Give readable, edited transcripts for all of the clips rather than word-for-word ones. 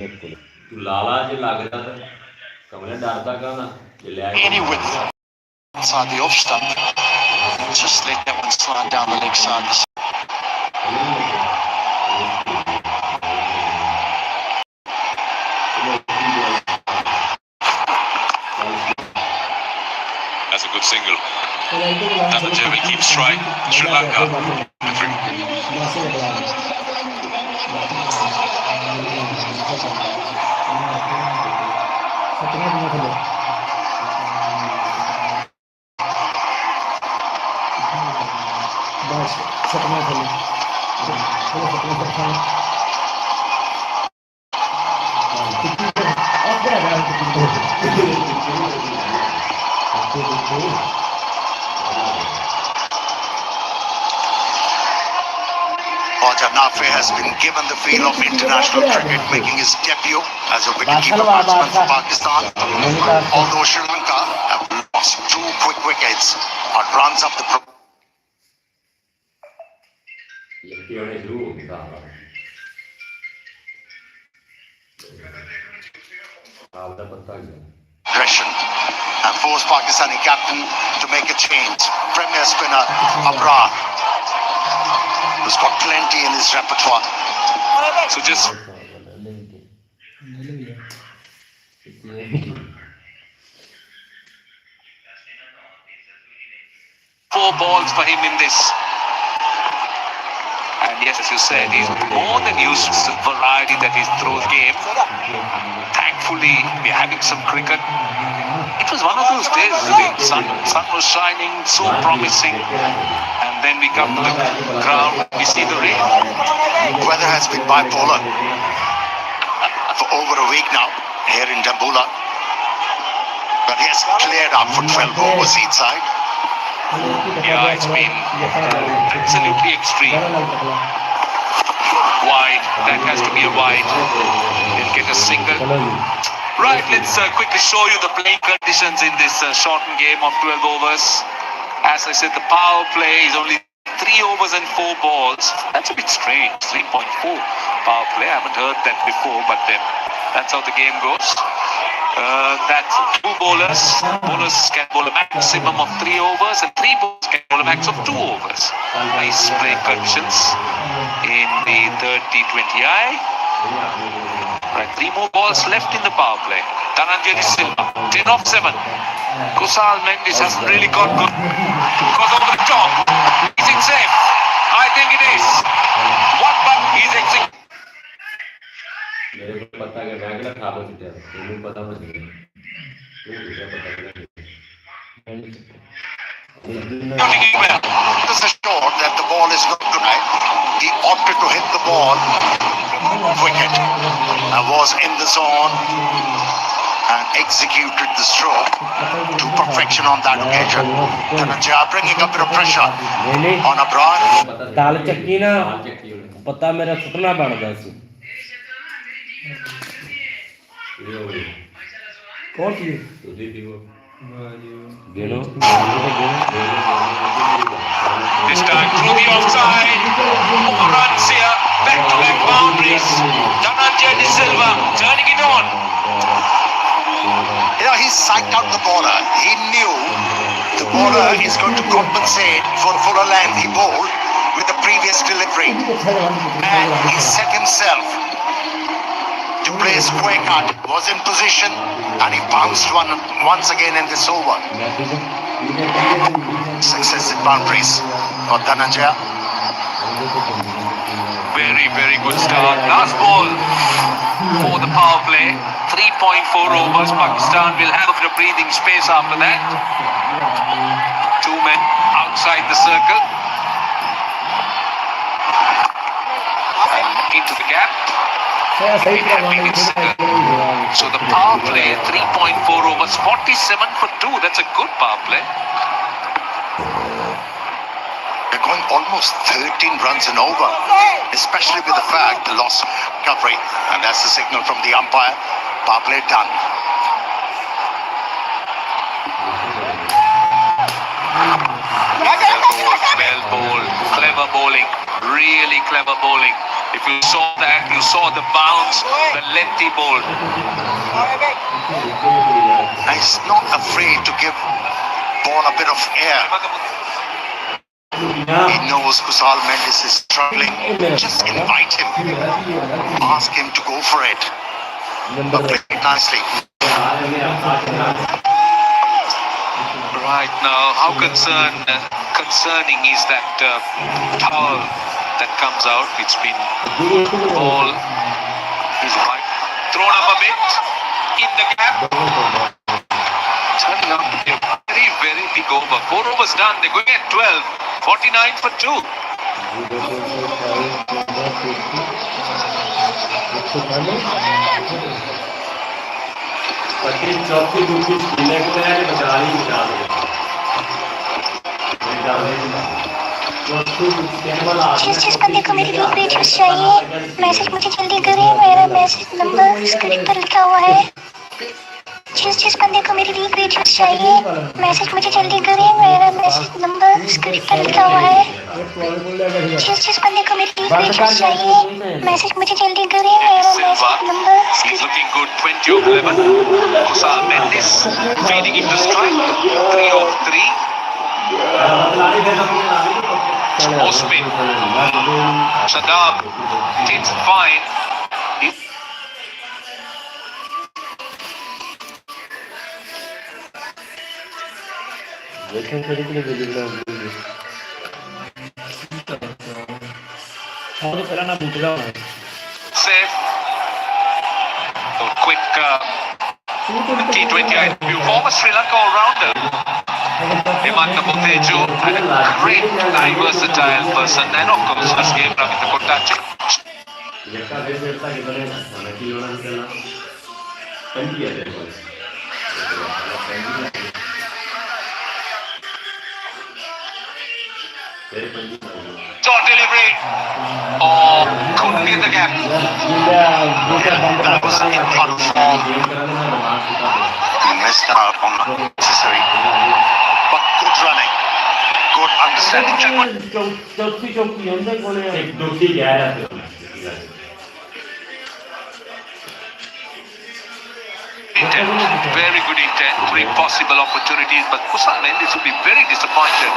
तू लाला जे लागला तर कमला डारता का ना Any width inside the off stump. Just let that one slide down the leg side. That's a good single. Dhananjay will keep strike. Sri Lanka. Nafe has been given the feel of international cricket, making his debut as a wicketkeeper batsman for Pakistan. Although Sri Lanka have lost 2 quick wickets and runs up the progression and force Pakistani captain to make a change. Premier spinner Abrar, who's got plenty in his repertoire. So just 4 balls for him in this. And yes, as you said, he's more than used to the variety that he throws game. Thankfully, we're having some cricket. It was one of those days, the sun was shining, so promising. And then we come to the ground, we see the rain. Weather has been bipolar for over a week now here in Dambulla. But he has cleared up for 12 overs each side. Yeah, it's been absolutely extreme. Wide, that has to be a wide. He'll get a single. Right, let's quickly show you the playing conditions in this shortened game of 12 overs. As I said, the power play is only 3 overs and 4 balls. That's a bit strange, 3.4 power play. I haven't heard that before, but that's how the game goes. That's 2 bowlers. Bowlers can bowl a maximum of 3 overs and 3 bowlers can bowl a max of 2 overs. Nice playing conditions in the third T20I. Right, 3 more balls left in the power play. Dhananjay Silva, 10 off 7. Kusal Mendis hasn't really got good. Goes over the top. Is it safe? I think it is. 1 but he's executed. This is short that the ball is not good. He opted to hit the ball wicket and was in the zone and executed the stroke to perfection on that occasion. Dhananjay bringing a bit of pressure on Abrar. ताल चक्की ना पता मेरा सुपना बन गया सी कौन सी गेनो This time through the offside. More runs here. Back-to-back boundaries. Dhananjay Silva turning it on. He psyched out the bowler. He knew the bowler is going to compensate for fuller length he bowled with the previous delivery. And he set himself to play a square cut, was in position, and he bounced once again in this over. Successive boundaries for Dhananjay. Very, very good start. Last ball for the power play. 3.4 overs. Pakistan will have a bit of breathing space after that. 2 men outside the circle. And into the gap. So the power play, 3.4 overs, 47 for 2. That's a good power play. They're going almost 13 runs and over, especially with the fact the loss recovery. And that's the signal from the umpire. Power play done. Well bowled, clever bowling, really clever bowling. If you saw that, you saw the bounce, the lengthy ball. And he's not afraid to give ball a bit of air. He knows Kusal Mendes is struggling. Just invite him. Ask him to go for it. But play it nicely. Right now, how concerning is that foul that comes out? It's been ball is right, thrown up a bit in the gap. Turning out to be a very, very big over. 4 overs done. They're going at 12. 49 for 2. चौथी दूसरी खेलने को है कि बचा ही बचा दे 6 बंदे को मेरी लीग वीडियोस चाहिए मैसेज मुझे जल्दी करें मेरा मैसेज नंबर स्क्रीन पर लिखा हुआ है 6 बंदे को मेरी लीग वीडियोस चाहिए मैसेज मुझे जल्दी करें मेरा मैसेज नंबर स्क्रीन पर लिखा हुआ है 6 बंदे को मेरी लीग वीडियोस चाहिए मैसेज मुझे जल्दी करें मेरा message number He's looking good. 20 of 11. Kusal Mendes feeding into strike. 3 of 3. Osman. Shadab. It's fine. Safe. So quick T20 IPL. Former Sri Lanka all-rounder. Hemanta Boteju and a great, versatile person. And of course, this game, Ravindra Kottachi. Short delivery. Oh, couldn't get the gap. That was in front of form. He missed out on unnecessary. But good running. Good understanding. एक दूसरी गैर है Intent, very good intent, 3 possible opportunities, but Kusal Mendes will be very disappointed.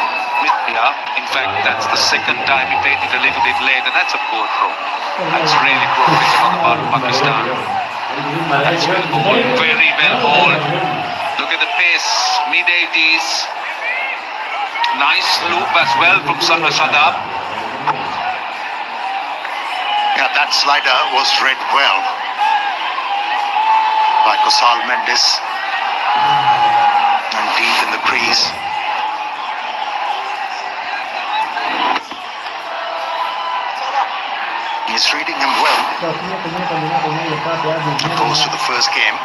Yeah, in fact, that's the second time he played it a little bit late, and that's a poor throw. That's really poor cricket on the part of Pakistan. That's well bowled, very well bowled. Look at the pace, mid-80s. Nice loop as well from Shadab. Yeah, that slider was read well by Kusal Mendes and deep in the crease. He's reading him well. Opposed to the first game.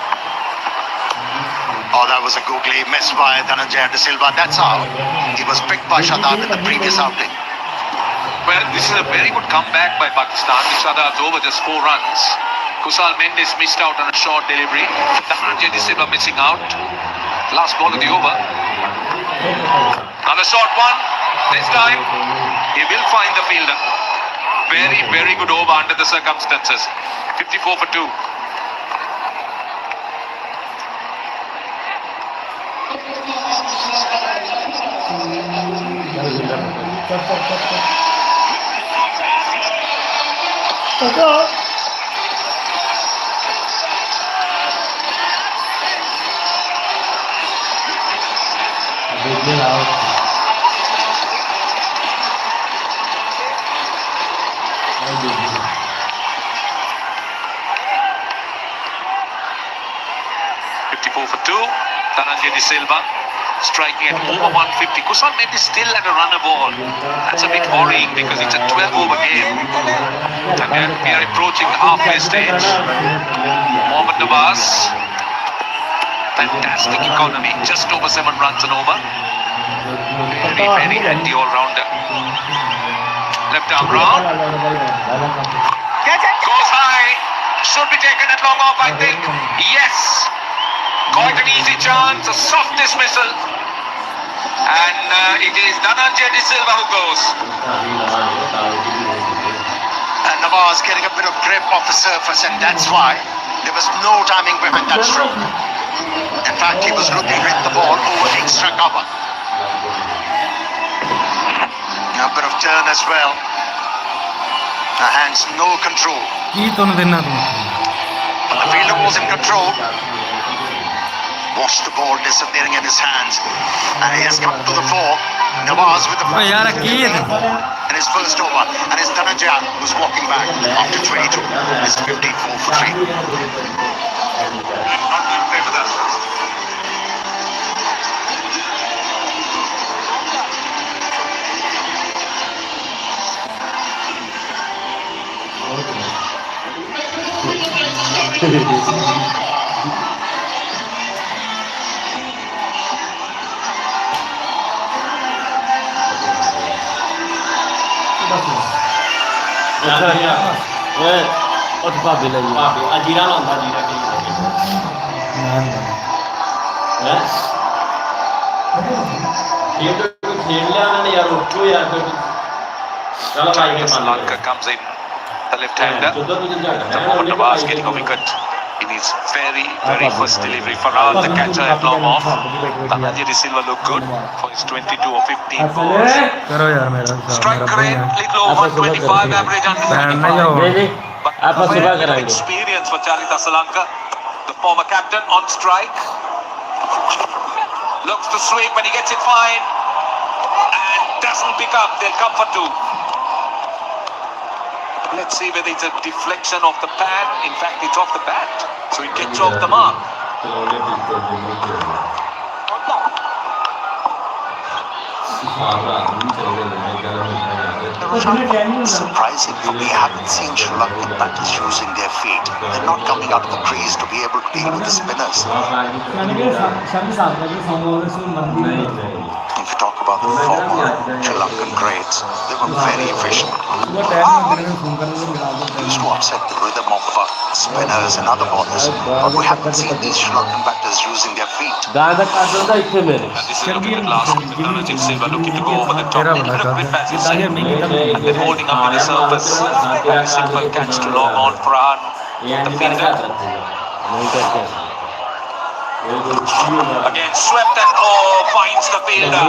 Oh, that was a googly miss by Dhananjay De Silva. That's how he was picked by Shadab in the previous outing. Well, this is a very good comeback by Pakistan. Shadab's over just 4 runs. Kusal Mendes missed out on a short delivery. Dhananjay De Silva missing out. Last ball of the over. Another short one. This time, he will find the fielder. Very, very good over under the circumstances. 54 for 2. For 2, Dhananjay De Silva striking at over 150. Kusal Mendes still at a runner ball. That's a bit worrying because it's a 12-over game. And we are approaching the halfway stage. Mohammad Nawaz, fantastic economy, just over 7 runs and over. Very, very handy all-rounder. Left arm round. Goes high. Should be taken at long off, I think. Yes. Quite an easy chance, a soft dismissal. And it is Dhananjay De Silva who goes. And Nawaz getting a bit of grip off the surface, and that's why there was no timing behind that stroke. In fact, he was looking at the ball over extra cover. A bit of turn as well. The hands no control. But the fielder was in control. Watch the ball disappearing in his hands. And he has come to the fore. Nawaz with the in his first over. And his Dhananjaya was walking back after 22. It's 54 for 3. Not going to play for that. ਉਹ ਭਾਬੀ ਲਈ ਭਾਬੀ ਆ ਜੀਰਾ ਲਾਉਂਦਾ ਜੀਰਾ ਕੀ ਹੈ ਇਹ ਤਾਂ ਖੇਡ ਲਿਆ ਉਹਨਾਂ ਨੇ ਯਾਰ ਉੱਠੋ ਯਾਰ ਚਲੋ ਭਾਈ ਕੇ Sri Lanka comes in, the left-hander. The moment Nawaz getting a wicket in his very first delivery for Rahul, the catcher had long off. Dhananjaya De Silva looked good for his 22 or 15 balls. Strike rate little over 125, average under 25. But very little experience for Charita Salanka, the former captain on strike. Looks to sweep when he gets it fine and doesn't pick up. They'll come for 2. Let's see whether it's a deflection of the pan. In fact, it's off the bat, so it gets off the mark. Surprising for me, I haven't seen Sri Lankan batters using their feet. They're not coming out of the crease to be able to deal with the spinners. If you talk about the former Sri Lankan greats, they were very efficient. Used to upset the rhythm of spinners and other bowlers, but we haven't seen these Sri Lankan batters using their feet. ਗਾਂ ਦਾ ਕੱਢ ਦਿੰਦਾ ਇੱਥੇ ਮੇਰੇ And this is looking at last wicket. Dhananjaya De Silva looking to go over the top. Little grip as he said. And then holding up in the surface. Very simple catch to long on for Rahul. The fielder. Again swept and finds the fielder.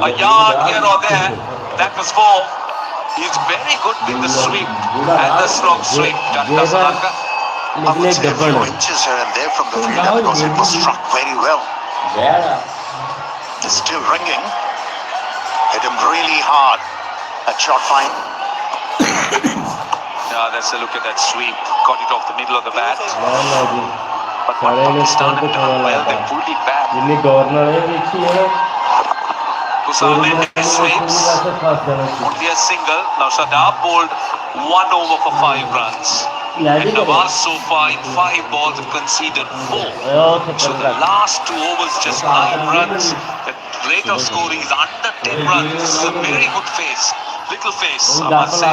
A yard here or there. That was 4. He's very good with the sweep and the strong sweep. Charita Salanka. I would say a few inches here and there from the fielder because it was struck very well. It's still ringing. Hit him really hard. That shot fine. Yeah, that's a look at that sweep. Got it off the middle of the bat. But what Pakistan have done well, they pulled it back. ਜਿੰਨੀ ਗੌਰ ਨਾਲ ਇਹ ਵੇਖੀ ਹੈ Kusal Mendes sweeps. Only a single. Now Shadab bowled 1 over for 5 runs. And Nawaz so far in 5 balls have conceded 4. So the last 2 overs just 9 runs. The rate of scoring is under 10 runs. This is a very good face. Little face, I must say,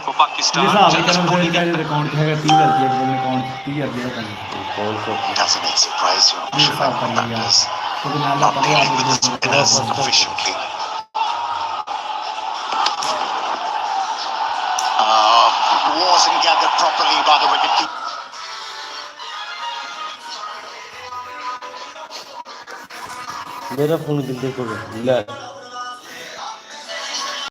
for Pakistan. Just pulling it. Doesn't it surprise you? Sri Lankan batters not dealing with the spinners efficiently. Wasn't gathered properly by the wicketkeeper. मेरा phone कितने को ले